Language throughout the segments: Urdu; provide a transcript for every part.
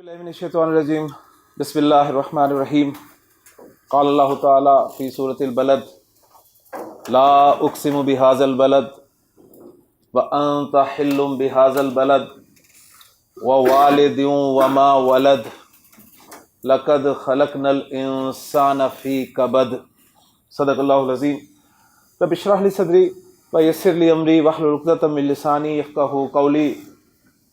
باللہ من الشیطان الرجیم بسم اللہ الرحمن الرحیم قال اللہ تعالی فی سورۃ البلد لا اقسم بہذا البلد وانت حل بہذا البلد ووالد وما ولد لقد خلقنا الانسان فی کبد صدق اللہ العظیم رب اشرح لی صدری ویسر لی امری واحلل عقدۃ من لسانی یفقہوا قولی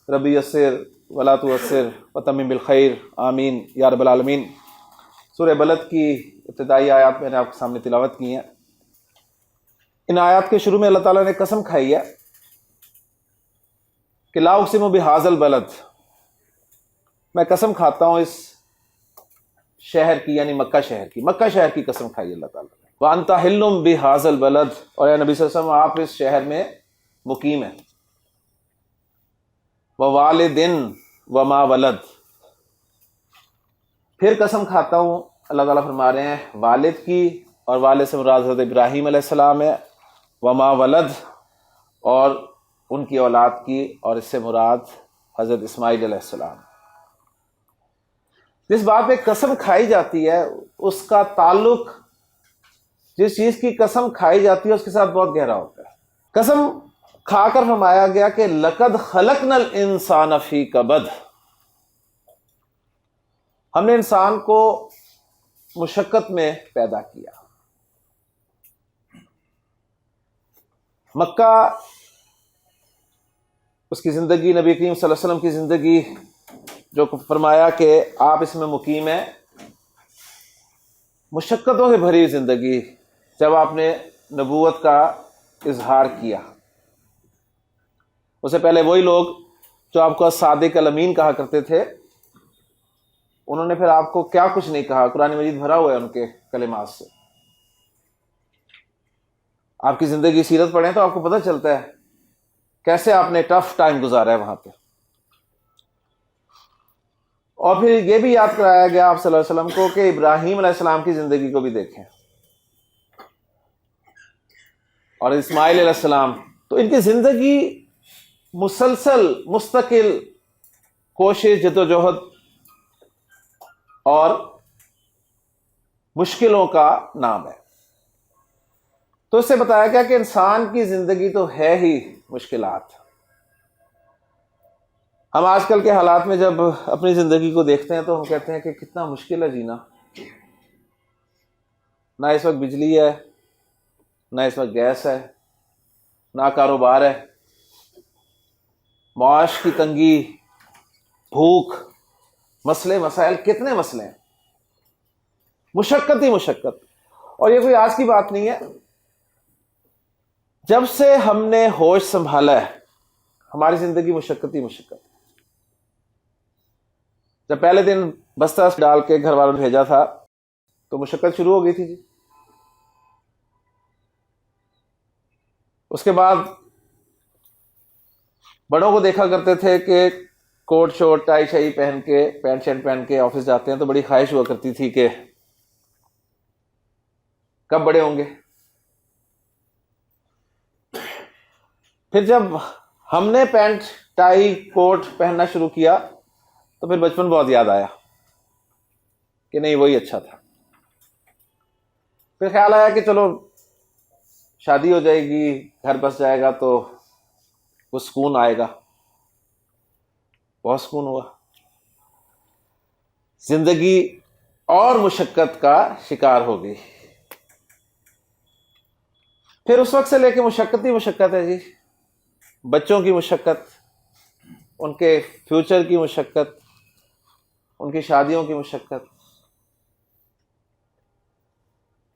رب یسر ولا تعسر وتمم بالخیر آمین یا رب العالمین۔ سورہ بلد کی ابتدائی آیات میں نے آپ کے سامنے تلاوت کی ہیں۔ ان آیات کے شروع میں اللہ تعالیٰ نے قسم کھائی ہے کہ لا اقسم بہذا البلد، میں قسم کھاتا ہوں اس شہر کی، یعنی مکہ شہر کی قسم کھائی اللہ تعالیٰ نے۔ وانت حل بہذا البلد، اور اے نبی صلی اللہ علیہ وسلم آپ اس شہر میں مقیم ہیں۔ ووالد وما ولد، پھر قسم کھاتا ہوں اللہ تعالیٰ فرما رہے ہیں والد کی، اور والد سے مراد حضرت ابراہیم علیہ السلام ہے، وما ولد اور ان کی اولاد کی، اور اس سے مراد حضرت اسماعیل علیہ السلام۔ جس بات پہ قسم کھائی جاتی ہے اس کا تعلق جس چیز کی قسم کھائی جاتی ہے اس کے ساتھ بہت گہرا ہوتا ہے۔ قسم کھا کر فرمایا گیا کہ لقد خلقنا الانسان فی کبد، ہم نے انسان کو مشقت میں پیدا کیا۔ مکہ، اس کی زندگی، نبی کریم صلی اللہ علیہ وسلم کی زندگی، جو فرمایا کہ آپ اس میں مقیم ہیں، مشقتوں سے بھری زندگی۔ جب آپ نے نبوت کا اظہار کیا، اس سے پہلے وہی لوگ جو آپ کو صادق الامین کہا کرتے تھے، انہوں نے پھر آپ کو کیا کچھ نہیں کہا۔ قرآن مجید بھرا ہوا ہے ان کے کلمات سے۔ آپ کی زندگی سیرت پڑھیں تو آپ کو پتہ چلتا ہے کیسے آپ نے ٹف ٹائم گزارا ہے وہاں پہ۔ اور پھر یہ بھی یاد کرایا گیا آپ صلی اللہ علیہ وسلم کو کہ ابراہیم علیہ السلام کی زندگی کو بھی دیکھیں، اور اسماعیل علیہ السلام، تو ان کی زندگی مسلسل مستقل کوشش، جدوجہد اور مشکلوں کا نام ہے۔ تو اس سے بتایا گیا کہ انسان کی زندگی تو ہے ہی مشکلات۔ ہم آج کل کے حالات میں جب اپنی زندگی کو دیکھتے ہیں تو ہم کہتے ہیں کہ کتنا مشکل ہے جینا۔ نہ اس وقت بجلی ہے، نہ اس وقت گیس ہے، نہ کاروبار ہے، معاش کی تنگی، بھوک، مسئلے مسائل، کتنے مسئلے ہیں، مشقت ہی مشقت۔ اور یہ کوئی آج کی بات نہیں ہے، جب سے ہم نے ہوش سنبھالا ہے ہماری زندگی مشقت ہی مشقت۔ جب پہلے دن بستہ ڈال کے گھر والوں نے بھیجا تھا تو مشقت شروع ہو گئی تھی جی۔ اس کے بعد بڑوں کو دیکھا کرتے تھے کہ کوٹ شوٹ ٹائی شائی پہن کے، پینٹ شرٹ پہن کے آفس جاتے ہیں، تو بڑی خواہش ہوا کرتی تھی کہ کب بڑے ہوں گے۔ پھر جب ہم نے پینٹ ٹائی کوٹ پہننا شروع کیا تو پھر بچپن بہت یاد آیا کہ نہیں وہی اچھا تھا۔ پھر خیال آیا کہ چلو شادی ہو جائے گی، گھر بس جائے گا تو وہ سکون آئے گا۔ بہت سکون ہوا، زندگی اور مشقت کا شکار ہو گئی۔ پھر اس وقت سے لے کے مشقت ہی مشقت ہے جی۔ بچوں کی مشقت، ان کے فیوچر کی مشقت، ان کی شادیوں کی مشقت۔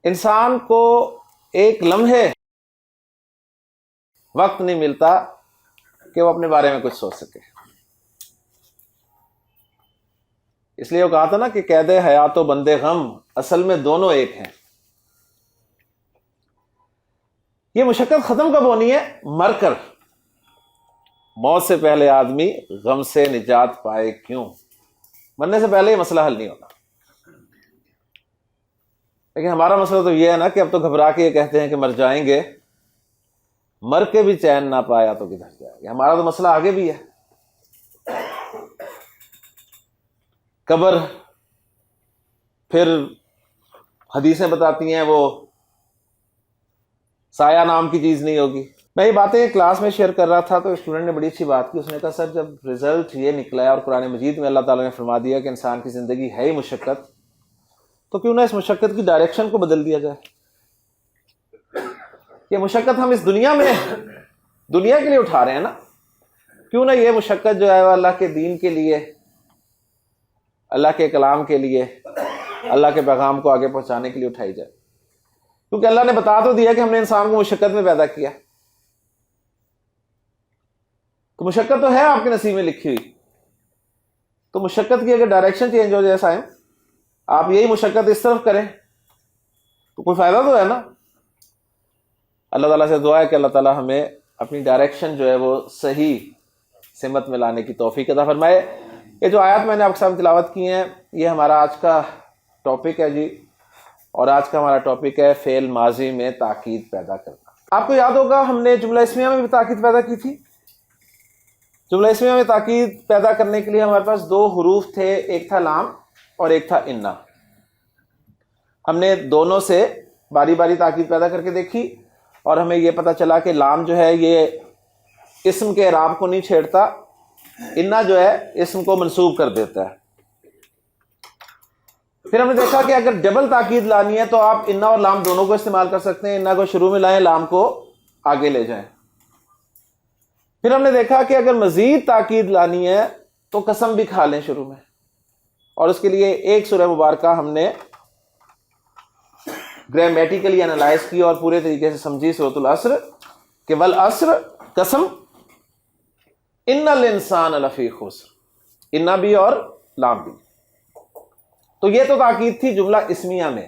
انسان کو ایک لمحے وقت نہیں ملتا کہ وہ اپنے بارے میں کچھ سوچ سکے۔ اس لیے وہ کہا تھا نا کہ قید حیات و بند غم اصل میں دونوں ایک ہیں۔ یہ مشقت ختم کب ہونی ہے؟ مر کر۔ موت سے پہلے آدمی غم سے نجات پائے کیوں؟ مرنے سے پہلے یہ مسئلہ حل نہیں ہوتا۔ لیکن ہمارا مسئلہ تو یہ ہے نا کہ اب تو گھبرا کے یہ کہتے ہیں کہ مر جائیں گے، مر کے بھی چین نہ پایا تو کدھر جائے گا۔ ہمارا تو مسئلہ آگے بھی ہے۔ قبر، پھر حدیثیں بتاتی ہیں وہ سایہ نام کی چیز نہیں ہوگی. میں یہ باتیں کلاس میں شیئر کر رہا تھا تو اسٹوڈنٹ نے بڑی اچھی بات کی. اس نے کہا سر جب رزلٹ یہ نکلا ہے اور قرآن مجید میں اللہ تعالیٰ نے فرما دیا کہ انسان کی زندگی ہے ہی مشقت، تو کیوں نہ اس مشقت کی ڈائریکشن کو بدل دیا جائے. یہ مشقت ہم اس دنیا کے لیے اٹھا رہے ہیں نا، کیوں نہ یہ مشقت جو ہے وہ اللہ کے دین کے لیے، اللہ کے کلام کے لیے، اللہ کے پیغام کو آگے پہنچانے کے لیے اٹھائی جائے. کیونکہ اللہ نے بتا تو دیا کہ ہم نے انسان کو مشقت میں پیدا کیا، تو مشقت تو ہے آپ کے نصیب میں لکھی ہوئی. تو مشقت کی اگر ڈائریکشن چینج ہو جائے صاحب، آپ یہی مشقت اس طرف کریں تو کوئی فائدہ تو ہے نا. اللہ تعالیٰ سے دعا ہے کہ اللہ تعالیٰ ہمیں اپنی ڈائریکشن جو ہے وہ صحیح سمت میں لانے کی توفیق عطا فرمائے. یہ جو آیات میں نے آپ کے سامنے تلاوت کی ہیں یہ ہمارا آج کا ٹاپک ہے جی، اور آج کا ہمارا ٹاپک ہے فعل ماضی میں تاکید پیدا کرنا. آپ کو یاد ہوگا ہم نے جملہ اسمیہ میں بھی تاکید پیدا کی تھی. جملہ اسمیہ میں تاکید پیدا کرنے کے لیے ہمارے پاس دو حروف تھے، ایک تھا لام اور ایک تھا انا. ہم نے دونوں سے باری باری تاکید پیدا کر کے دیکھی اور ہمیں یہ پتہ چلا کہ لام جو ہے یہ اسم کے اعراب کو نہیں چھیڑتا، انا جو ہے اسم کو منسوب کر دیتا ہے. پھر ہم نے دیکھا کہ اگر ڈبل تاکید لانی ہے تو آپ انا اور لام دونوں کو استعمال کر سکتے ہیں. انا کو شروع میں لائیں، لام کو آگے لے جائیں. پھر ہم نے دیکھا کہ اگر مزید تاکید لانی ہے تو قسم بھی کھا لیں شروع میں، اور اس کے لیے ایک سورہ مبارکہ ہم نے گرامیٹیکلی انالائز کی اور پورے طریقے سے سمجھی، سورۃ العصر، کہ والعصر قسم، ان الانسان لفی خسر، انا بھی اور لام بھی. تو یہ تو تاکید تھی جملہ اسمیہ میں.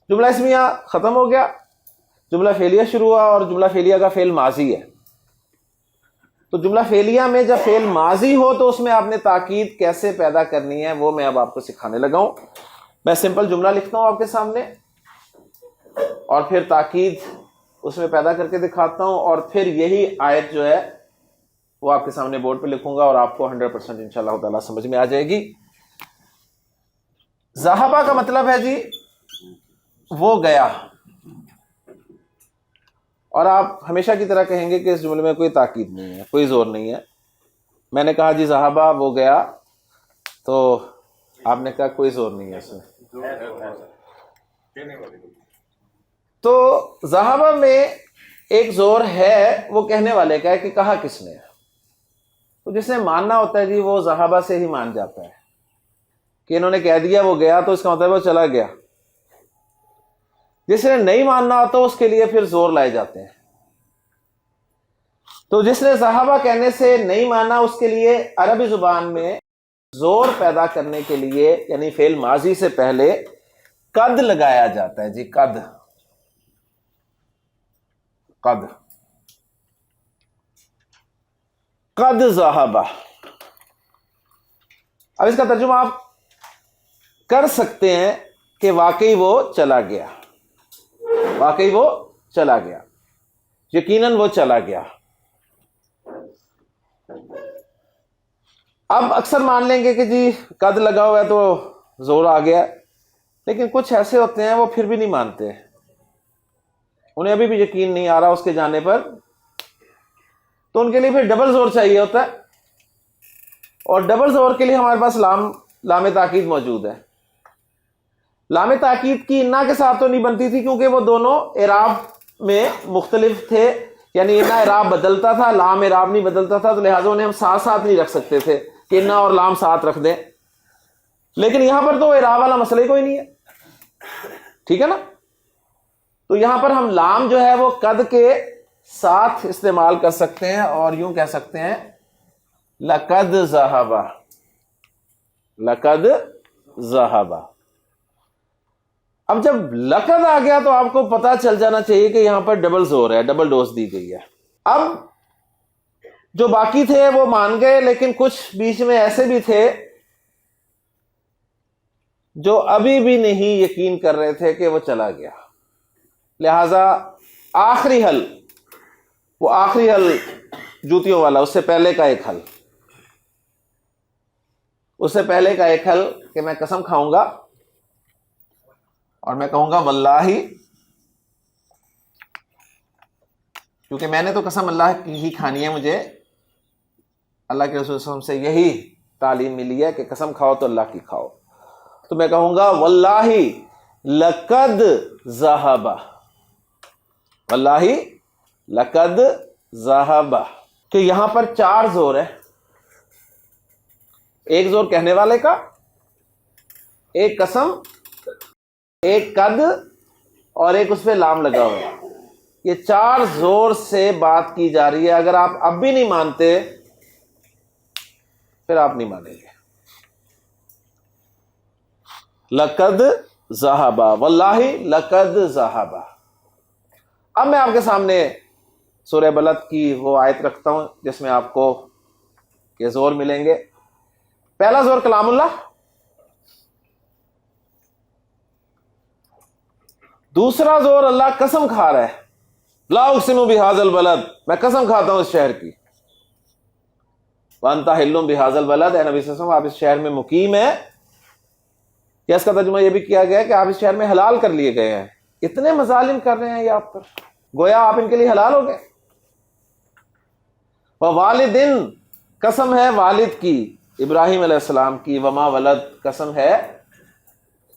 جملہ اسمیہ ختم ہو گیا، جملہ فعلیہ شروع ہوا اور جملہ فعلیہ کا فعل ماضی ہے. تو جملہ فعلیہ میں جب فعل ماضی ہو تو اس میں آپ نے تاکید کیسے پیدا کرنی ہے وہ میں اب آپ کو سکھانے لگا ہوں. میں سمپل جملہ لکھتا ہوں آپ کے سامنے اور پھر تاکید اس میں پیدا کر کے دکھاتا ہوں، اور پھر یہی آیت جو ہے وہ آپ کے سامنے بورڈ پہ لکھوں گا اور آپ کو 100% انشاءاللہ تعالیٰ سمجھ میں آ جائے گی. ذہبہ کا مطلب ہے جی وہ گیا، اور آپ ہمیشہ کی طرح کہیں گے کہ اس جملے میں کوئی تاکید نہیں ہے، کوئی زور نہیں ہے. میں نے کہا جی ذہبہ وہ گیا، تو آپ نے کہا کوئی زور نہیں ہے اس میں. تو ذہبہ میں ایک زور ہے، وہ کہنے والے کا ہے کہ کہا کس نے. تو جس نے ماننا ہوتا ہے جی وہ ذہبہ سے ہی مان جاتا ہے کہ انہوں نے کہہ دیا وہ گیا تو اس کا مطلب وہ چلا گیا. جس نے نہیں ماننا ہوتا اس کے لیے پھر زور لائے جاتے ہیں. تو جس نے ذہبہ کہنے سے نہیں مانا اس کے لیے عربی زبان میں زور پیدا کرنے کے لیے یعنی فعل ماضی سے پہلے قد لگایا جاتا ہے جی. قد ذہبہ. اب اس کا ترجمہ آپ کر سکتے ہیں کہ واقعی وہ چلا گیا، واقعی وہ چلا گیا، یقیناً وہ چلا گیا. اب اکثر مان لیں گے کہ جی قد لگا ہوا ہے تو زور آ گیا، لیکن کچھ ایسے ہوتے ہیں وہ پھر بھی نہیں مانتے، انہیں ابھی بھی یقین نہیں آ رہا اس کے جانے پر، تو ان کے لیے پھر ڈبل زور چاہیے ہوتا ہے. اور ڈبل زور کے لیے ہمارے پاس لام تاکید موجود ہے. لام تاکید کی انا کے ساتھ تو نہیں بنتی تھی کیونکہ وہ دونوں اعراب میں مختلف تھے، یعنی انا اعراب بدلتا تھا، لام اعراب نہیں بدلتا تھا، تو لہٰذا انہیں ہم ساتھ ساتھ نہیں رکھ سکتے تھے کہ انا اور لام ساتھ رکھ دیں. لیکن یہاں پر تو اعراب والا مسئلہ ہی کوئی نہیں ہے، ٹھیک ہے نا. تو یہاں پر ہم لام جو ہے وہ قد کے ساتھ استعمال کر سکتے ہیں اور یوں کہہ سکتے ہیں لقد ذہبہ، لقد ذہبہ. اب جب لقد آ گیا تو آپ کو پتا چل جانا چاہیے کہ یہاں پر ڈبل زور ہے، ڈبل ڈوز دی گئی ہے. اب جو باقی تھے وہ مان گئے، لیکن کچھ بیچ میں ایسے بھی تھے جو ابھی بھی نہیں یقین کر رہے تھے کہ وہ چلا گیا. لہذا آخری حل، وہ آخری حل جوتیوں والا، اس سے پہلے کا ایک حل، اس سے پہلے کا ایک حل کہ میں قسم کھاؤں گا اور میں کہوں گا واللہ، کیونکہ میں نے تو قسم اللہ کی ہی کھانی ہے، مجھے اللہ کے رسول صلی اللہ علیہ وسلم سے یہی تعلیم ملی ہے کہ قسم کھاؤ تو اللہ کی کھاؤ. تو میں کہوں گا واللہ لقد ذہب، واللہ لقد ذہب، کہ یہاں پر 4 زور ہے. ایک زور کہنے والے کا، ایک قسم، ایک قد، اور ایک اس پہ لام لگا ہوا ہے. یہ 4 زور سے بات کی جا رہی ہے. اگر آپ اب بھی نہیں مانتے پھر آپ نہیں مانیں گے. لقد ذہب، واللہ لقد ذہب. اب میں آپ کے سامنے سورہ بلد کی وہ آیت رکھتا ہوں جس میں آپ کو یہ زور ملیں گے. پہلا زور کلام اللہ، دوسرا زور اللہ قسم کھا رہا ہے، لا اقسم بہذا البلد، میں قسم کھاتا ہوں اس شہر کی. وانت حل بہذا البلد، اے نبی صلی اللہ علیہ وسلم آپ اس شہر میں مقیم ہیں. یا اس کا ترجمہ یہ بھی کیا گیا ہے کہ آپ اس شہر میں حلال کر لیے گئے ہیں. اتنے مظالم کر رہے ہیں یہ آپ پر، گویا آپ ان کے لیے حلال ہو گئے. ووالدن، قسم ہے والد کی، ابراہیم علیہ السلام کی. وما ولد، قسم ہے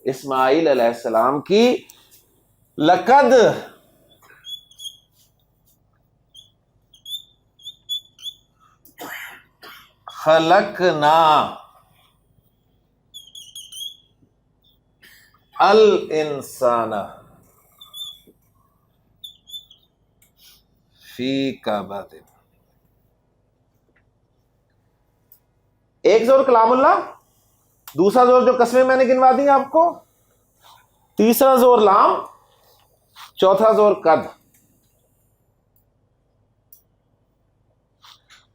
اسماعیل علیہ السلام کی. لقد، خلقنا الانسان فی کبد. ایک زور کلام اللہ، دوسرا زور جو قسمیں میں نے گنوا دی آپ کو، تیسرا زور لام، چوتھا زور قد.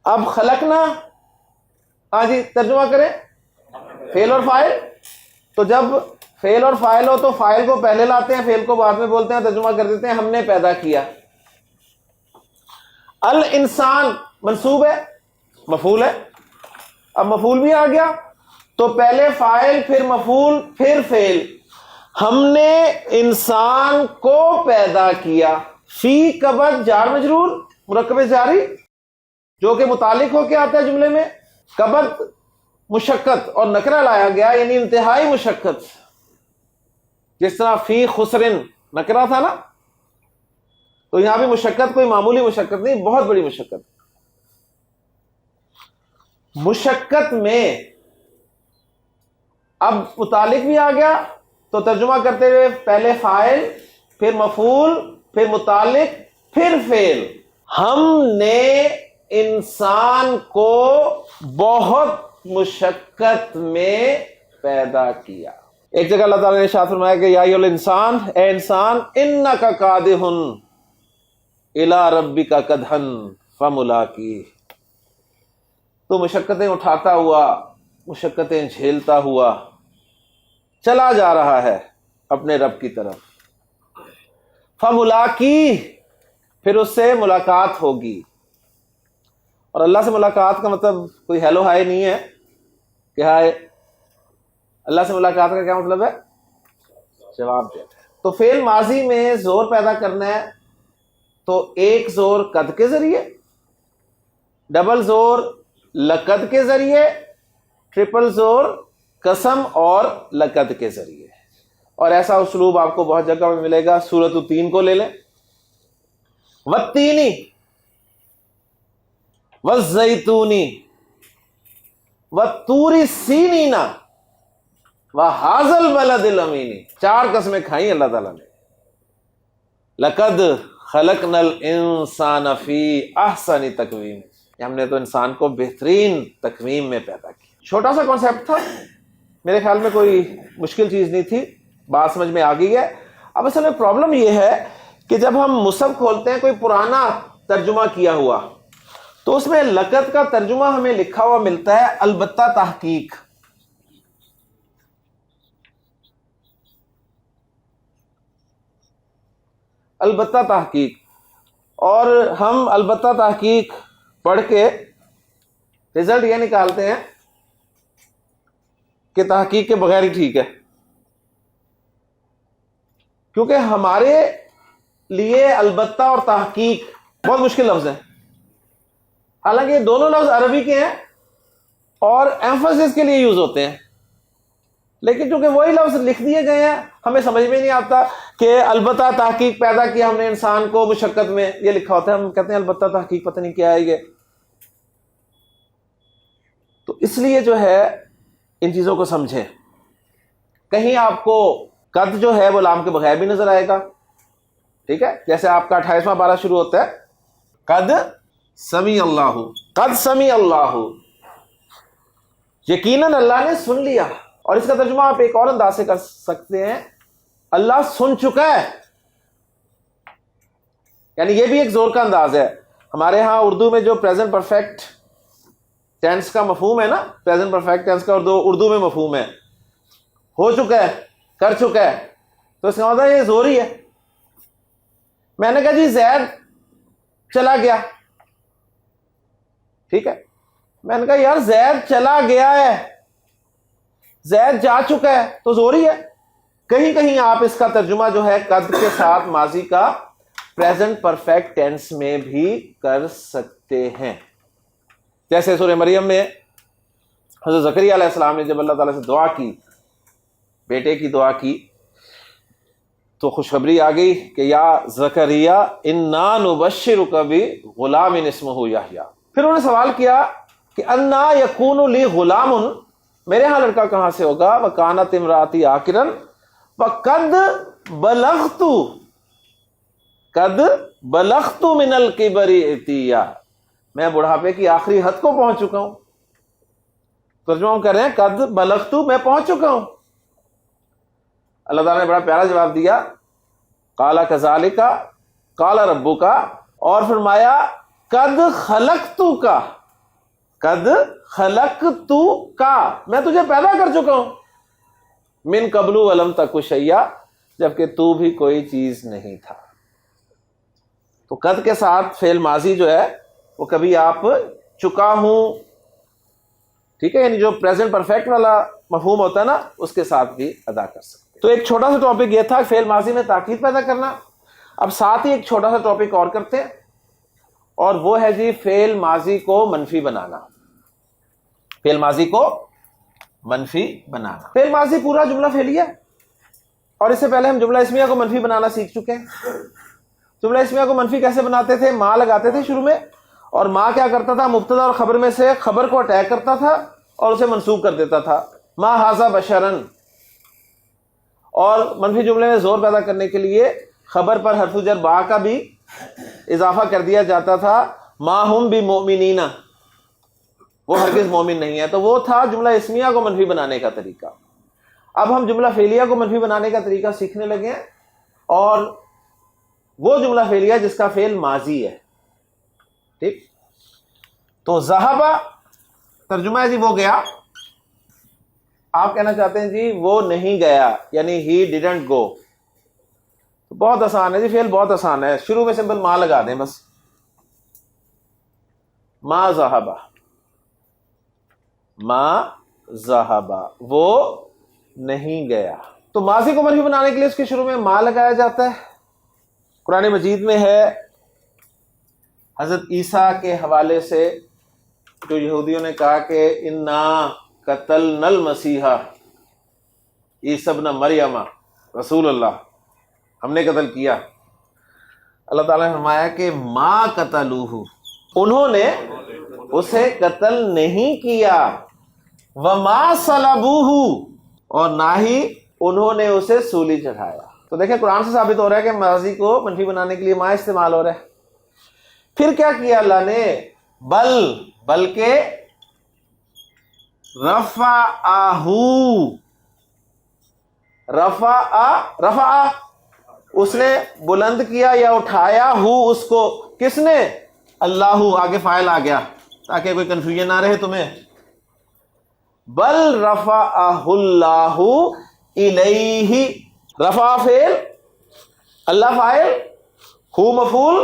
اب خلقنا، ہاں جی ترجمہ کریں، فعل اور فاعل. تو جب فعل اور فاعل ہو تو فاعل کو پہلے لاتے ہیں، فعل کو بعد میں بولتے ہیں، ترجمہ کر دیتے ہیں ہم نے پیدا کیا. الانسان منصوب ہے، مفعول ہے. اب مفعول بھی آ گیا تو پہلے فاعل، پھر مفعول، پھر فعل. ہم نے انسان کو پیدا کیا. فی کبد جار مجرور، مرکب جاری جو کہ متعلق ہو کے آتا ہے جملے میں. کبد مشقت اور نکرہ لایا گیا یعنی انتہائی مشقت. جس طرح فی خسرن نکرہ تھا نا، تو یہاں بھی مشقت کوئی معمولی مشقت نہیں، بہت بڑی مشقت. مشقت میں اب متعلق بھی آ گیا تو ترجمہ کرتے ہوئے پہلے فاعل، پھر مفعول، پھر متعلق، پھر فعل. ہم نے انسان کو بہت مشقت میں پیدا کیا. ایک جگہ اللہ تعالیٰ نے ارشاد فرمایا کہ یا ایھا الانسان، اے انسان، انک کادح الی ربک کدحا فملاقیہ. تو مشقتیں اٹھاتا ہوا، مشقتیں جھیلتا ہوا چلا جا رہا ہے اپنے رب کی طرف. فملاقیہ، پھر اس سے ملاقات ہوگی. اور اللہ سے ملاقات کا مطلب کوئی ہیلو ہائے نہیں ہے کہ ہائے. اللہ سے ملاقات کا کیا مطلب ہے؟ جواب دے. تو فعل ماضی میں زور پیدا کرنا ہے تو ایک زور قد کے ذریعے، ڈبل زور لقد کے ذریعے، ٹرپل زور قسم اور لقد کے ذریعے. اور ایسا اسلوب آپ کو بہت جگہ میں ملے گا. سورۃ التین کو لے لیں، والتینی والزیتونی والطور سینین وہذا البلد الامین. 4 قسمیں کھائیں اللہ تعالیٰ نے. لقد خلقنا الانسان فی احسن تقویم، ہم نے تو انسان کو بہترین تقویم میں پیدا کیا. چھوٹا سا کانسیپٹ تھا، میرے خیال میں کوئی مشکل چیز نہیں تھی، بات سمجھ میں آ گئی ہے. اب اصل میں پرابلم یہ ہے کہ جب ہم مصحف کھولتے ہیں کوئی پرانا ترجمہ کیا ہوا تو اس میں لقد کا ترجمہ ہمیں لکھا ہوا ملتا ہے البتہ تحقیق. البتہ تحقیق، اور ہم البتہ تحقیق پڑھ کے رزلٹ یہ نکالتے ہیں کہ تحقیق کے بغیر ہی ٹھیک ہے، کیونکہ ہمارے لیے البتہ اور تحقیق بہت مشکل لفظ ہیں، حالانکہ یہ دونوں لفظ عربی کے ہیں اور ایمفسس کے لیے یوز ہوتے ہیں، لیکن چونکہ وہی لفظ لکھ دیے گئے ہیں ہمیں سمجھ میں نہیں آتا کہ البتہ تحقیق پیدا کیا ہم نے انسان کو مشقت میں، یہ لکھا ہوتا ہے، ہم کہتے ہیں البتہ تحقیق پتہ نہیں کیا ہے یہ. تو اس لیے جو ہے ان چیزوں کو سمجھیں. کہیں آپ کو قد جو ہے وہ لام کے بغیر بھی نظر آئے گا، ٹھیک ہے، جیسے آپ کا 28واں پارہ شروع ہوتا ہے قد سمیع اللہ، قد سمیع اللہ، یقیناً اللہ نے سن لیا. اور اس کا ترجمہ آپ ایک اور انداز سے کر سکتے ہیں، اللہ سن چکا ہے. یعنی یہ بھی ایک زور کا انداز ہے. ہمارے ہاں اردو میں جو پریزنٹ پرفیکٹ ٹینس کا مفہوم ہے نا، پریزنٹ پرفیکٹ ٹینس کا اردو میں مفہوم ہے ہو چکا ہے، کر چکا ہے، تو اس کا مطلب یہ زور ہی ہے. میں نے کہا جی زید چلا گیا، ٹھیک ہے، میں نے کہا یار زید چلا گیا ہے، زید جا چکا ہے، تو زور ہی ہے. کہیں کہیں آپ اس کا ترجمہ جو ہے قد کے ساتھ ماضی کا پریزنٹ پرفیکٹ ٹینس میں بھی کر سکتے ہیں. جیسے سورہ مریم میں حضرت زکریا علیہ السلام نے جب اللہ تعالیٰ سے دعا کی، بیٹے کی دعا کی، تو خوشخبری آ گئی کہ یا زکریا انا نبشرک بغلام اسمہ یحییٰ. پھر انہوں نے سوال کیا کہ انا یکون لی غلام، میرے ہاں لڑکا کہاں سے ہوگا، وکانت امراتی عاقرا وقد بلغت، قد بلغت من الکبر عتیا، میں بڑھاپے کی آخری حد کو پہنچ چکا ہوں. ترجمہ ہم کر رہے ہیں قد بلغت، میں پہنچ چکا ہوں. اللہ تعالیٰ نے بڑا پیارا جواب دیا، قال کذالک قال ربک، اور فرمایا قد خلقتک، قد خلقتک، میں تجھے پیدا کر چکا ہوں، من قبل ولم تک شیئا، جبکہ تو بھی کوئی چیز نہیں تھا. تو قد کے ساتھ فعل ماضی جو ہے وہ کبھی آپ چکا ہوں، ٹھیک ہے، یعنی جو پریزنٹ پرفیکٹ والا مفہوم ہوتا ہے نا اس کے ساتھ بھی ادا کر سکتے. تو ایک چھوٹا سا ٹاپک یہ تھا فعل ماضی میں تاکید پیدا کرنا. اب ساتھ ہی ایک چھوٹا سا ٹاپک اور کرتے ہیں، اور وہ ہے جی فعل ماضی کو منفی بنانا. فعل ماضی کو منفی بنانا. فعل ماضی پورا جملہ فعلیہ ہے، اور اس سے پہلے ہم جملہ اسمیہ کو منفی بنانا سیکھ چکے ہیں. جملہ اسمیہ کو منفی کیسے بناتے تھے؟ ماں لگاتے تھے شروع میں، اور ماں کیا کرتا تھا، مبتدا اور خبر میں سے خبر کو اٹیک کرتا تھا اور اسے منسوب کر دیتا تھا، ما ھذا بشرن. اور منفی جملے میں زور پیدا کرنے کے لیے خبر پر حرف جر با کا بھی اضافہ کر دیا جاتا تھا، ما ہم بمؤمنین، وہ ہرگز مومن نہیں ہے. تو وہ تھا جملہ اسمیہ کو منفی بنانے کا طریقہ. اب ہم جملہ فعلیہ کو منفی بنانے کا طریقہ سیکھنے لگے ہیں، اور وہ جملہ فعلیہ جس کا فعل ماضی ہے، ٹھیک. تو ذہب ترجمہ ہے جی وہ گیا، آپ کہنا چاہتے ہیں جی وہ نہیں گیا، یعنی ہی ڈیڈنٹ گو. تو بہت آسان ہے جی، فعل بہت آسان ہے، شروع میں سمپل ماں لگا دیں بس، ما ذہب، ما ذہب، وہ نہیں گیا. تو ماضی کو منفی بنانے کے لیے اس کے شروع میں ما لگایا جاتا ہے. قرآن مجید میں ہے حضرت عیسیٰ کے حوالے سے، جو یہودیوں نے کہا کہ انا قتلنا المسیح عیسی ابن مریم رسول اللہ، ہم نے قتل کیا. اللہ تعالیٰ نے فرمایا کہ ما قتلوہ، انہوں نے اسے قتل نہیں کیا، وما صلبوہ، اور نہ ہی انہوں نے اسے سولی چڑھایا. تو دیکھیں قرآن سے ثابت ہو رہا ہے کہ ماضی کو منفی بنانے کے لیے ما استعمال ہو رہا ہے. پھر کیا کیا اللہ نے، بلکہ رفع، اس نے بلند کیا یا اٹھایا ہو اس کو، کس نے، اللہ، آگے فاعل آ گیا تاکہ کوئی کنفیوژن نہ رہے تمہیں. بل رفعہ اللہ الیہ، رفع فعل، اللہ فاعل، ہو مفعول،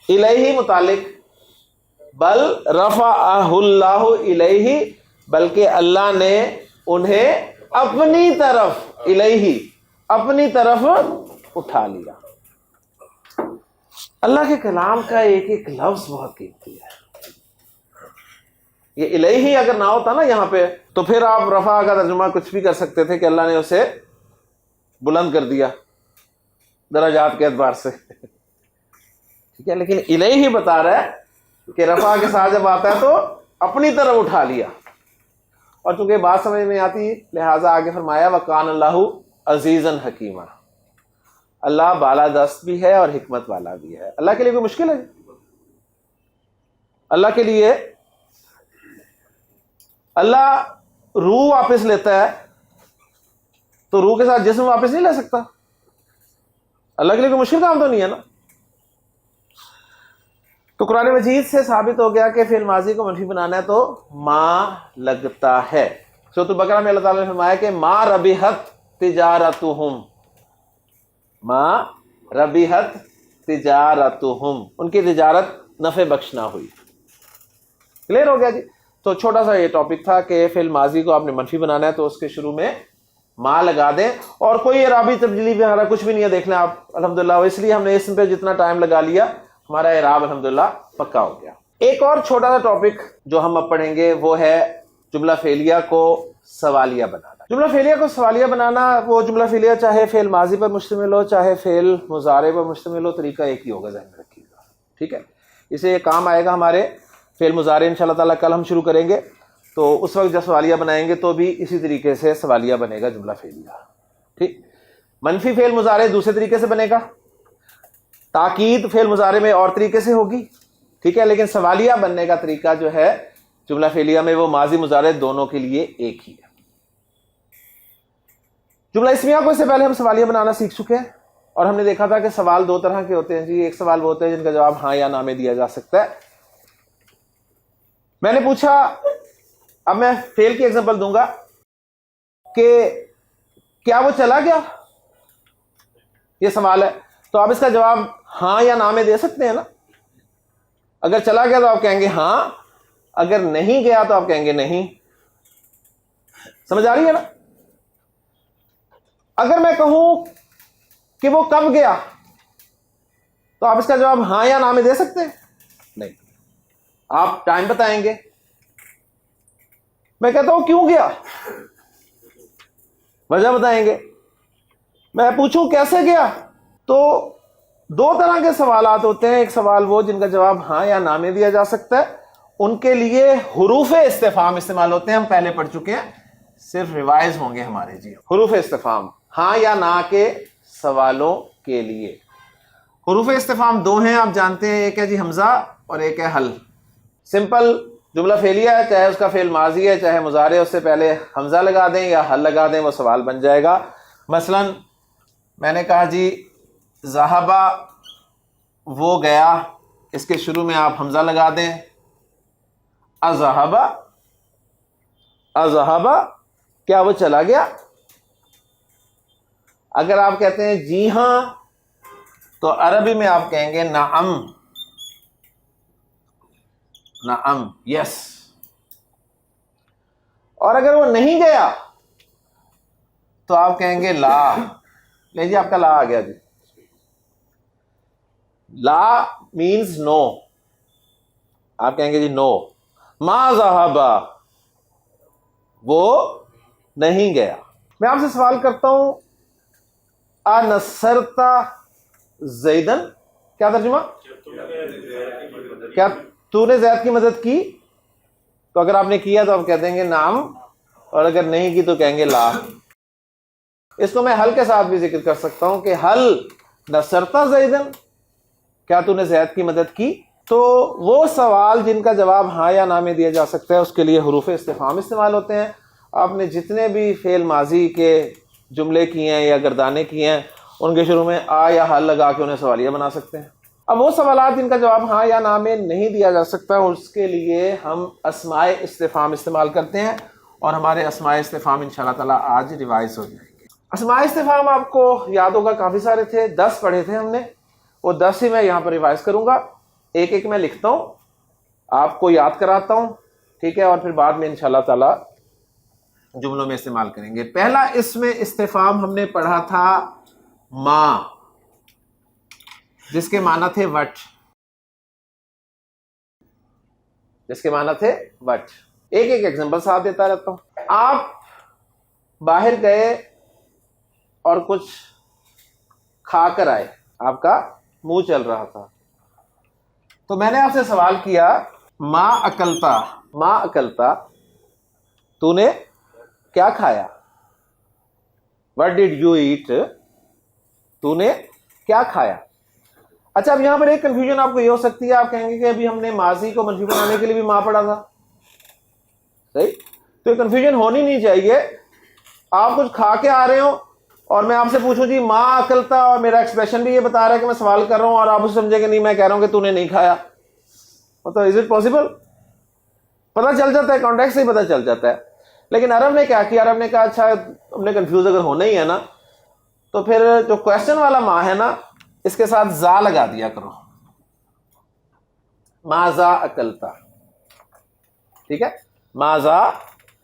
الیہ متعلق. بل رفعہ اللہ الیہ، بلکہ اللہ نے انہیں اپنی طرف، الیہ، اپنی طرف اٹھا لیا۔ اللہ کے کلام کا ایک ایک لفظ بہت قیمتی ہے۔ یہ الہی اگر نہ ہوتا نا یہاں پہ، تو پھر آپ رفع کا ترجمہ کچھ بھی کر سکتے تھے کہ اللہ نے اسے بلند کر دیا درجات کے اعتبار سے، ٹھیک ہے، لیکن الہی بتا رہا ہے کہ رفع کے ساتھ جب آتا ہے تو اپنی طرف اٹھا لیا۔ اور چونکہ بات سمجھ میں آتی لہٰذا آگے فرمایا وَقَانَ اللَّهُ عَزِيزًا حَكِيمًا، اللہ بالا دست بھی ہے اور حکمت والا بھی ہے۔ اللہ کے لیے کوئی مشکل ہے؟ اللہ کے لیے اللہ روح واپس لیتا ہے تو روح کے ساتھ جسم واپس نہیں لے سکتا؟ اللہ کے لیے کوئی مشکل کام تو نہیں ہے نا۔ تو قرآن مجید سے ثابت ہو گیا کہ فعل ماضی کو منفی بنانا ہے تو ما لگتا ہے۔ سورۃ البقرہ میں اللہ تعالیٰ نے فرمایا کہ ما ربحت تجارتہم، ما ربحت تجارتہم، ان کی تجارت نفع بخش نہ ہوئی۔ کلیئر ہو گیا جی؟ تو چھوٹا سا یہ ٹاپک تھا کہ فعل ماضی کو آپ نے منفی بنانا ہے تو اس کے شروع میں ما لگا دیں، اور کوئی اعرابی تبدیلی وغیرہ کچھ بھی نہیں ہے، دیکھ لیں آپ الحمدللہ۔ اس لیے ہم نے اسم پہ جتنا ٹائم لگا لیا ہمارا اعراب الحمدللہ پکا ہو گیا۔ ایک اور چھوٹا سا ٹاپک جو ہم اب پڑھیں گے وہ ہے جملہ فعلیہ کو سوالیہ بنانا۔ جملہ فعلیہ کو سوالیہ بنانا، وہ جملہ فعلیہ چاہے فعل ماضی پر مشتمل ہو چاہے فعل مضارع پر مشتمل ہو، طریقہ ایک ہی ہوگا، ذہن میں رکھیے گا، ٹھیک ہے؟ اسے یہ کام آئے گا ہمارے فعل مضارع انشاءاللہ تعالیٰ کل ہم شروع کریں گے، تو اس وقت جب سوالیہ بنائیں گے تو بھی اسی طریقے سے سوالیہ بنے گا جملہ فعلیہ، ٹھیک؟ منفی فعل مضارع دوسرے طریقے سے بنے گا، تاکید فعل مضارع میں اور طریقے سے ہوگی، ٹھیک ہے، لیکن سوالیہ بننے کا طریقہ جو ہے جملہ فعلیہ میں وہ ماضی مضارع دونوں کے لیے ایک ہی ہے۔ جملہ اسمیہ کو اس سے پہلے ہم سوالیہ بنانا سیکھ چکے ہیں، اور ہم نے دیکھا تھا کہ سوال دو طرح کے ہوتے ہیں جی۔ ایک سوال وہ ہوتے ہیں جن کا جواب ہاں یا نہ میں دیا جا سکتا ہے۔ میں نے پوچھا، اب میں فعل کی ایگزامپل دوں گا کہ کیا وہ چلا گیا، یہ سوال ہے، تو آپ اس کا جواب ہاں یا نہ میں دے سکتے ہیں نا۔ اگر چلا گیا تو آپ کہیں گے ہاں، اگر نہیں گیا تو آپ کہیں گے نہیں۔ سمجھ آ رہی ہے نا؟ اگر میں کہوں کہ وہ کب گیا تو آپ اس کا جواب ہاں یا نہ میں دے سکتے ہیں؟ نہیں، آپ ٹائم بتائیں گے۔ میں کہتا ہوں کیوں گیا، وجہ بتائیں گے۔ میں پوچھوں کیسے گیا، تو دو طرح کے سوالات ہوتے ہیں۔ ایک سوال وہ جن کا جواب ہاں یا نہ میں دیا جا سکتا ہے، ان کے لیے حروف استفہام استعمال ہوتے ہیں، ہم پہلے پڑھ چکے ہیں، صرف ریوائز ہوں گے ہمارے جی۔ حروف استفہام ہاں یا نہ کے سوالوں کے لیے۔ حروف استفہام دو ہیں، آپ جانتے ہیں، ایک ہے جی حمزہ اور ایک ہے حل۔ سمپل جملہ فعلیہ ہے، چاہے اس کا فعل ماضی ہے چاہے مضارع، اس سے پہلے حمزہ لگا دیں یا حل لگا دیں، وہ سوال بن جائے گا۔ مثلا میں نے کہا جی ذہبہ، وہ گیا، اس کے شروع میں آپ حمزہ لگا دیں، اذہبہ، اذہبہ، کیا وہ چلا گیا؟ اگر آپ کہتے ہیں جی ہاں تو عربی میں آپ کہیں گے نعم، نعم، یس۔ اور اگر وہ نہیں گیا تو آپ کہیں گے لا۔ لے جی آپ کا لا آ گیا جی۔ لا مینز نو، آپ کہیں گے جی نو۔ ما ذہبا، وہ نہیں گیا۔ میں آپ سے سوال کرتا ہوں، انصرتا زیدن، کیا ترجمہ؟ کیا تو نے زید کی مدد کی؟ تو اگر آپ نے کیا تو آپ کہہ دیں گے نعم، اور اگر نہیں کی تو کہیں گے لا۔ اس کو میں حل کے ساتھ بھی ذکر کر سکتا ہوں کہ حل نصرتا زیدن، کیا تو نے زید کی مدد کی؟ تو وہ سوال جن کا جواب ہاں یا نہ میں دیا جا سکتا ہے اس کے لیے حروف استفہام استعمال ہوتے ہیں۔ آپ نے جتنے بھی فعل ماضی کے جملے کیے ہیں یا گردانے کیے ہیں، ان کے شروع میں آ یا حل لگا کے انہیں سوالیہ بنا سکتے ہیں۔ اب وہ سوالات جن کا جواب ہاں یا نہ میں نہیں دیا جا سکتا، اس کے لیے ہم اسماء استفہام استعمال کرتے ہیں، اور ہمارے اسماء استفہام انشاءاللہ تعالیٰ آج ریوائز ہو جائیں گے۔ اسماء استفہام آپ کو یاد ہوگا کافی سارے تھے، 10 پڑھے تھے ہم نے، وہ 10 ہی میں یہاں پر ریوائز کروں گا۔ ایک ایک میں لکھتا ہوں، آپ کو یاد کراتا ہوں، ٹھیک ہے، اور پھر بعد میں انشاءاللہ تعالیٰ جملوں میں استعمال کریں گے. پہلا اس میں استفہام ہم نے پڑھا تھا ما، جس کے معنی تھے وٹ، جس کے معنی تھے وٹ. ایک ایک ایگزامپل ساتھ دیتا رہتا ہوں. آپ باہر گئے اور کچھ کھا کر آئے، آپ کا منہ چل رہا تھا، تو میں نے آپ سے سوال کیا ما اکلتا، ما اکلتا، تو نے کیا کھایا؟ وٹ ڈیڈ یو ایٹ، تو نے کیا کھایا؟ اچھا، اب یہاں پر ایک کنفیوژن آپ کو یہ ہو سکتی ہے، آپ کہیں گے کہ ابھی ہم نے ماضی کو منفی بنانے کے لیے بھی ما پڑھا تھا، صحیح؟ تو یہ کنفیوژن ہونی نہیں چاہیے. آپ کچھ کھا کے آ رہے ہو اور میں آپ سے پوچھوں جی ما اکلتا، اور میرا ایکسپریشن بھی یہ بتا رہا ہے کہ میں سوال کر رہا ہوں، اور آپ اسے سمجھے کہ نہیں میں کہہ رہا ہوں کہ تو نے نہیں کھایا. مطلب از اٹ پاسبل؟ پتہ چل جاتا ہے، کانٹیکسٹ سے ہی پتہ چل جاتا ہے. لیکن عرب نے کیا کیا؟ عرب نے کہا اچھا ہم نے کنفیوز اگر ہونا ہی ہے نا، تو پھر جو کوشچن والا ما ہے نا، اس کے ساتھ زا لگا دیا کرو، ماذا اکلتا. ٹھیک ہے، ماذا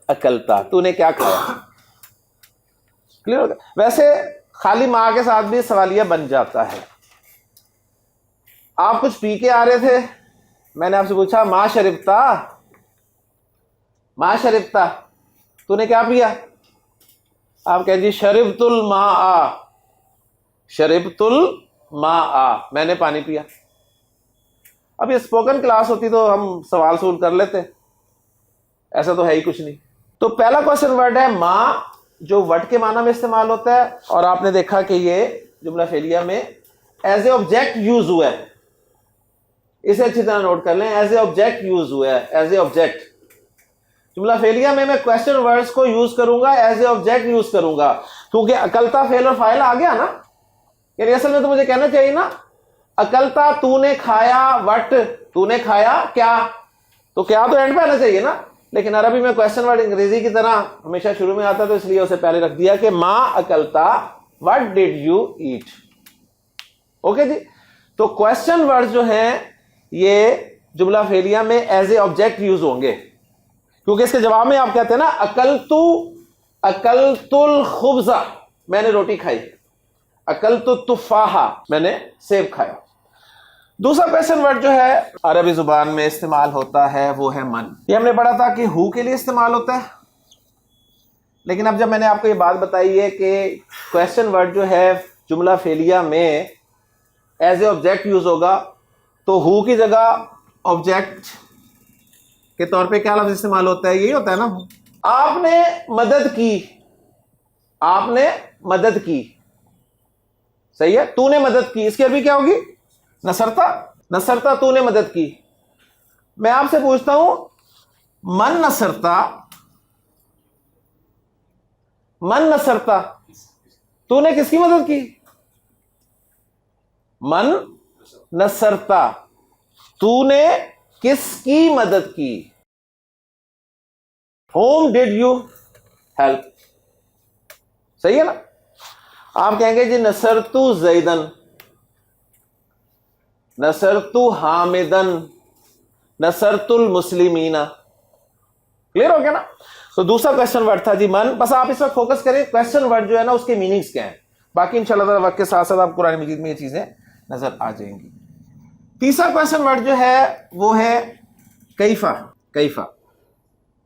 اکلتا، تو نے کیا کھایا. کلیئر ہو گیا؟ ویسے خالی ماں کے ساتھ بھی سوالیہ بن جاتا ہے. آپ کچھ پی کے آ رہے تھے، میں نے آپ سے پوچھا ما شربتا، ما شربتا، تو نے کیا پیا؟ آپ کہیں جی شربت الماء، شربت الماء، میں نے پانی پیا. اب یہ اسپوکن کلاس ہوتی تو ہم سوال سول کر لیتے، ایسا تو ہے ہی کچھ نہیں. تو پہلا کوشچن ورڈ ہے ما، جو وٹ کے معنی میں استعمال ہوتا ہے، اور آپ نے دیکھا کہ یہ جملہ فعلیہ میں ایز اے آبجیکٹ یوز ہوا ہے. اسے اچھی طرح نوٹ کر لیں، ایز اے آبجیکٹ یوز ہوا ہے، ایز اے آبجیکٹ. جملہ فعلیہ میں کویسچن ورڈز کو یوز کروں گا، ایز اے آبجیکٹ یوز کروں گا، کیونکہ اکلتا فعل اور فاعل آ گیا نا. یعنی اصل میں تو مجھے کہنا چاہیے نا اکلتا، تو نے کھایا، وٹ، تو نے کھایا کیا، تو کیا تو اینڈ پہ آنا چاہیے نا. لیکن عربی میں کویسچن ورڈ انگریزی کی طرح ہمیشہ شروع میں آتا، تو اس لیے اسے پہلے رکھ دیا کہ ما اکلتا، what did you eat. Okay جی. تو کویسچن ورڈ جو ہیں یہ جملہ فعلیہ میں ایز اے آبجیکٹ یوز ہوں گے، کیونکہ اس کے جواب میں آپ کہتے ہیں نا اکلت الخبز، میں نے روٹی کھائی. اکلت التفاحہ، میں نے سیب کھایا. دوسرا کویسچن ورڈ جو ہے عربی زبان میں استعمال ہوتا ہے وہ ہے من. یہ ہم نے پڑھا تھا کہ ہو کے لیے استعمال ہوتا ہے، لیکن اب جب میں نے آپ کو یہ بات بتائی ہے کہ کویسچن ورڈ جو ہے جملہ فعلیہ میں ایز اے آبجیکٹ یوز ہوگا، تو ہو کی جگہ آبجیکٹ کے طور پہ کیا لفظ استعمال ہوتا ہے؟ یہی ہوتا ہے نا، آپ نے مدد کی، آپ نے مدد کی. صحیح ہے، تو نے مدد کی، اس کی عربی کیا ہوگی؟ نصرتا. نصرتا، تو نے مدد کی. میں آپ سے پوچھتا ہوں من نصرتا، من نصرتا، تو نے کس کی مدد کی؟ من نصرتا، تو نے کس کی مدد کی؟ whom did you help. صحیح ہے نا. آپ کہیں گے جی نصرتو زیدن، نصرتو حامدن، نصرت المسلمین. کلیئر ہو گیا نا. تو دوسرا کویسچن ورڈ تھا جی من. بس آپ اس وقت فوکس کریں کویسچن ورڈ جو ہے نا اس کے میننگز کیا ہیں، باقی انشاءاللہ تعالی وقت کے ساتھ ساتھ آپ قرآن مجید میں یہ چیزیں نظر آ جائیں گی. تیسرا کویسچن ورڈ جو ہے وہ ہے کیفا. کیفا،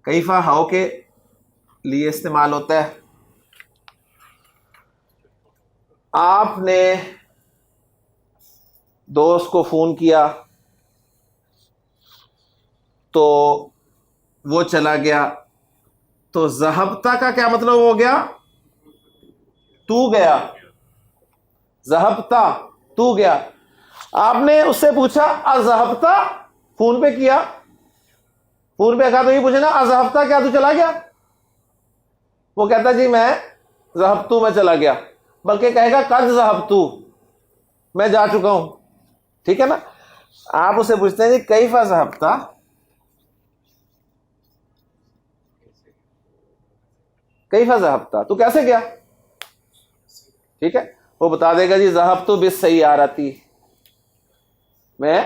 کیفا ہاؤ کے لیے استعمال ہوتا ہے. آپ نے دوست کو فون کیا تو وہ چلا گیا، تو ذہبتا کا کیا مطلب ہو گیا؟ تو گیا. ذہبتا، تو گیا. آپ نے اس سے پوچھا اذہبتا، فون پہ کیا، فون پہ کہا تو یہ پوچھے نا اذہبتا، کیا تو چلا گیا؟ وہ کہتا جی میں ذہبتو، میں چلا گیا، بلکہ کہے گا قد ذہبتو، میں جا چکا ہوں. ٹھیک ہے نا. آپ اسے پوچھتے ہیں جی کیفا ذہبتا، کیفا ذہبتا، تو کیسے گیا؟ ٹھیک ہے، وہ بتا دے گا جی ذہبتو بالسیارتی، میں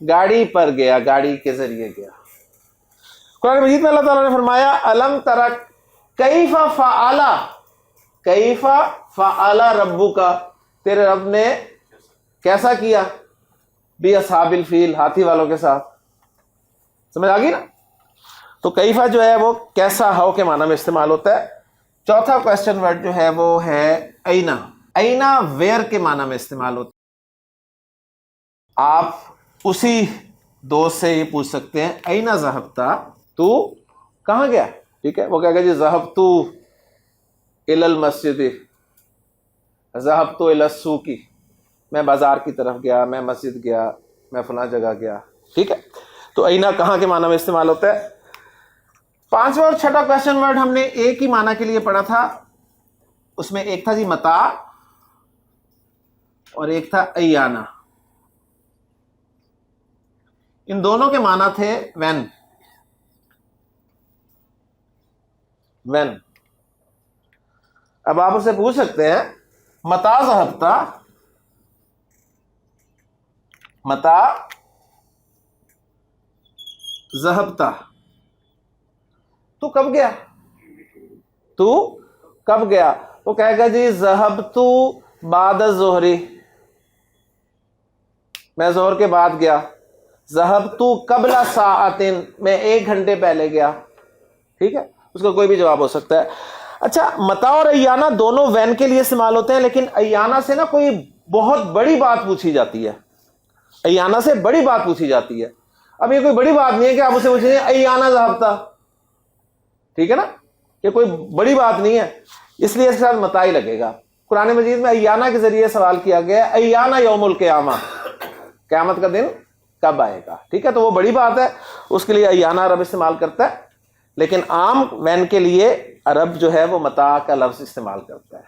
گاڑی پر گیا، گاڑی کے ذریعے گیا. قرآن مجید میں اللہ تعالیٰ نے فرمایا الم ترک کیف فعل، کیف فعل ربک، تیرے رب نے کیسا کیا، باصحاب الفیل، ہاتھی والوں کے ساتھ. سمجھ آ گئی نا؟ تو کیفا جو ہے وہ کیسا، ہاؤ کے معنی میں استعمال ہوتا ہے. چوتھا کوشچن ورڈ جو ہے وہ ہے اینا. اینا ویئر کے معنی میں استعمال ہوتا ہے. آپ اسی دوست سے یہ پوچھ سکتے ہیں اینا ذہبتا، تو کہاں گیا؟ ٹھیک ہے، وہ کہے گا جی ذہبت الی المسجد، ذہبت الی السوق، میں بازار کی طرف گیا، میں مسجد گیا، میں فلاں جگہ گیا. ٹھیک ہے، تو اینا کہاں کے معنی میں استعمال ہوتا ہے. پانچواں اور چھٹا کوشچن ورڈ ہم نے ایک ہی معنی کے لیے پڑھا تھا. اس میں ایک تھا جی متاع اور ایک تھا ایانا. ان دونوں کے معنی تھے وین. وین. اب آپ اسے پوچھ سکتے ہیں متا ذہبتا، متا ذہبتا، تو کب گیا، تو کب گیا؟ وہ کہے گا جی ذہبت بعد الظہر، میں ظہر کے بعد گیا. ذہبت قبل ساعۃ، میں 1 گھنٹے پہلے گیا. ٹھیک ہے، اس کا کوئی بھی جواب ہو سکتا ہے. اچھا، متا اور ایانا دونوں وین کے لیے استعمال ہوتے ہیں، لیکن ایانا سے نا کوئی بہت بڑی بات پوچھی جاتی ہے. ایانا سے بڑی بات پوچھی جاتی ہے. اب یہ کوئی بڑی بات نہیں ہے کہ آپ اسے پوچھیں ایانا ذہبتا. ٹھیک ہے نا، یہ کوئی بڑی بات نہیں ہے، اس لیے اس کے ساتھ متا ہی لگے گا. قرآن مجید میں ایانا کے ذریعے سوال کیا گیا ہے ایانا یوم القیامہ، قیامت کا دن کب آئے گا. ٹھیک ہے، تو وہ بڑی بات ہے، اس کے لیے ایانا عرب استعمال کرتا ہے. لیکن عام وین کے لیے عرب جو ہے وہ متا کا لفظ استعمال کرتا ہے.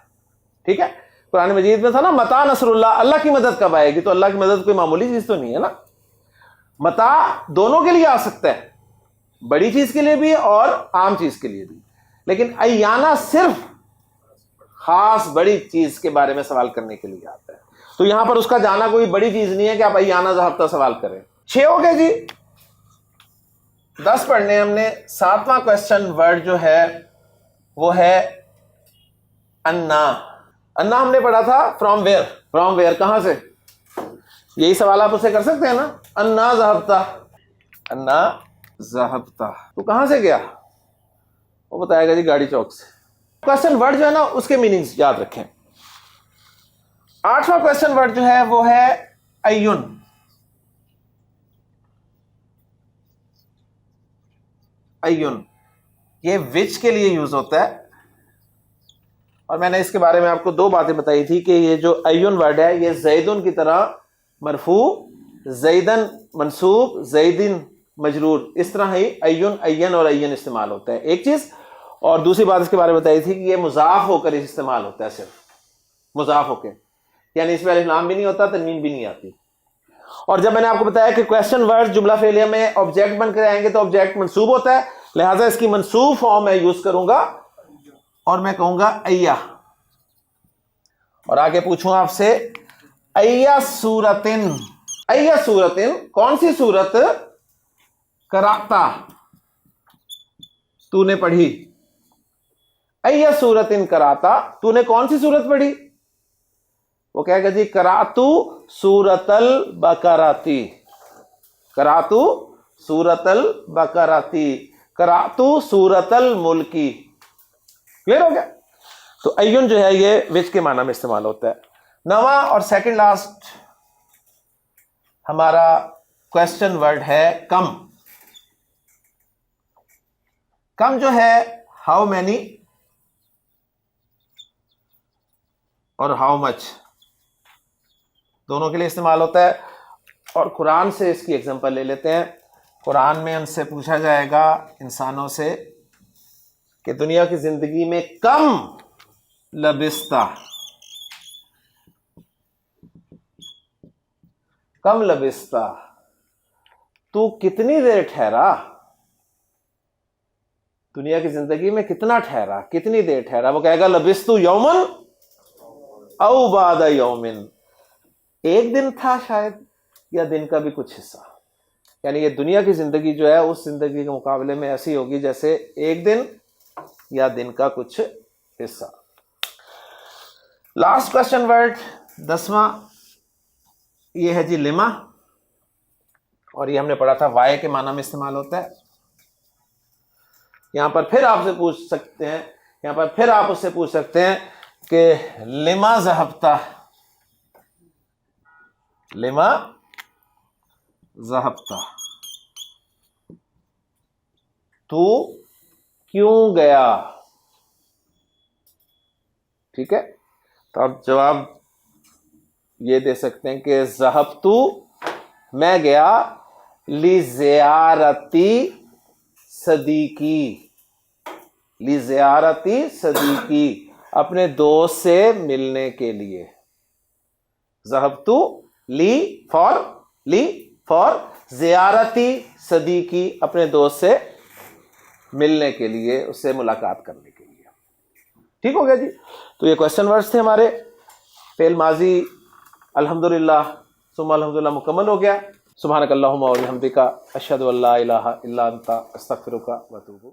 ٹھیک ہے، قرآن مجید میں تھا نا متا نصر اللہ، اللہ کی مدد کب آئے گی، تو اللہ کی مدد کوئی معمولی چیز تو نہیں ہے نا. متا دونوں کے لیے آ سکتا ہے، بڑی چیز کے لیے بھی اور عام چیز کے لیے بھی. لیکن ایانا صرف خاص بڑی چیز کے بارے میں سوال کرنے کے لیے آتا ہے. تو یہاں پر اس کا جانا کوئی بڑی چیز نہیں ہے کہ آپ ایانا ذہبتا سوال کریں. 6 ہو گئے جی، 10 پڑھنے ہم نے. 7واں کوشچن ورڈ جو ہے وہ ہے انا. انا ہم نے پڑھا تھا فرام ویئر. فرام ویئر، کہاں سے؟ یہی سوال آپ اسے کر سکتے ہیں نا، انا ذہبتا، انا ذہبتا، تو کہاں سے گیا؟ وہ بتائے گا جی گاڑی چوک سے. کوشچن ورڈ جو ہے نا اس کے میننگز یاد رکھیں. 8واں کوشچن ورڈ جو ہے وہ ہے ایون. ایون یہ وچ کے لیے یوز ہوتا ہے، اور میں نے اس کے بارے میں آپ کو 2 باتیں بتائی تھی کہ یہ جو ایون ورڈ ہے یہ زیدن کی طرح مرفوع، زیدن منصوب، زیدن مجرور، اس طرح ہی ایون، این اور این استعمال ہوتا ہے ایک چیز. اور دوسری بات اس کے بارے میں بتائی تھی کہ یہ مضاف ہو کر استعمال ہوتا ہے، صرف مضاف ہو کے، یعنی اس میں الف لام بھی نہیں ہوتا، تنوین بھی نہیں آتی. اور جب میں نے آپ کو بتایا کہ کوشچن ورڈ جملہ فعلیہ میں آبجیکٹ بن کر آئیں گے تو آبجیکٹ منصوب ہوتا ہے، لہٰذا اس کی منصوب فارم میں یوز کروں گا اور میں کہوں گا ایا. اور آگے پوچھوں آپ سے ایا سورتن. ایا سورتن، کون سی سورت قرأتا تو نے پڑھی. ایا سورتن قرأتا، تو نے کون سی سورت پڑھی؟ وہ کہے گا جی قرأتو سورۃ البقرۃ، قرأتو سورۃ البقرۃ، قرأتو سورۃ الملک. کلیئر ہو گیا؟ تو ایون جو ہے یہ وچ کے معنی میں استعمال ہوتا ہے. 9واں اور سیکنڈ لاسٹ ہمارا کوشچن ورڈ ہے کم. کم جو ہے ہاؤ مینی اور ہاؤ مچ دونوں کے لیے استعمال ہوتا ہے. اور قرآن سے اس کی ایگزامپل لے لیتے ہیں. قرآن میں ان سے پوچھا جائے گا انسانوں سے کہ دنیا کی زندگی میں کم لبستہ، کم لبستہ، تو کتنی دیر ٹھہرا، دنیا کی زندگی میں کتنا ٹھہرا، کتنی دیر ٹھہرا. وہ کہے گا لبستو یومن او بعد یومن، ایک دن تھا شاید یا دن کا بھی کچھ حصہ. یعنی یہ دنیا کی زندگی جو ہے اس زندگی کے مقابلے میں ایسی ہوگی جیسے ایک دن یا دن کا کچھ حصہ. لاسٹ کوشچن ورڈ 10واں یہ ہے جی لما, اور یہ ہم نے پڑھا تھا وائے کے معنی میں استعمال ہوتا ہے. یہاں پر پھر آپ سے پوچھ سکتے ہیں, یہاں پر پھر آپ اس سے پوچھ سکتے ہیں کہ لما ذہبتا, لما ذہبتا, تو کیوں گیا. ٹھیک ہے, تو آپ جواب یہ دے سکتے ہیں کہ ذہبتو, میں گیا, لزیارتی صدیقی, لزیارتی صدیقی, اپنے دوست سے ملنے کے لیے. ذہبتو لی فار زیارتی صدیقی, اپنے دوست سے ملنے کے لیے, اس سے ملاقات کرنے کے لیے. ٹھیک ہو گیا جی. تو یہ کوشچن ورڈز تھے ہمارے. فعل ماضی الحمدللہ ثم الحمدللہ مکمل ہو گیا. سبحانک اللہم و بحمدک اشہد ان لا الہ الا انت استغفرک و اتوب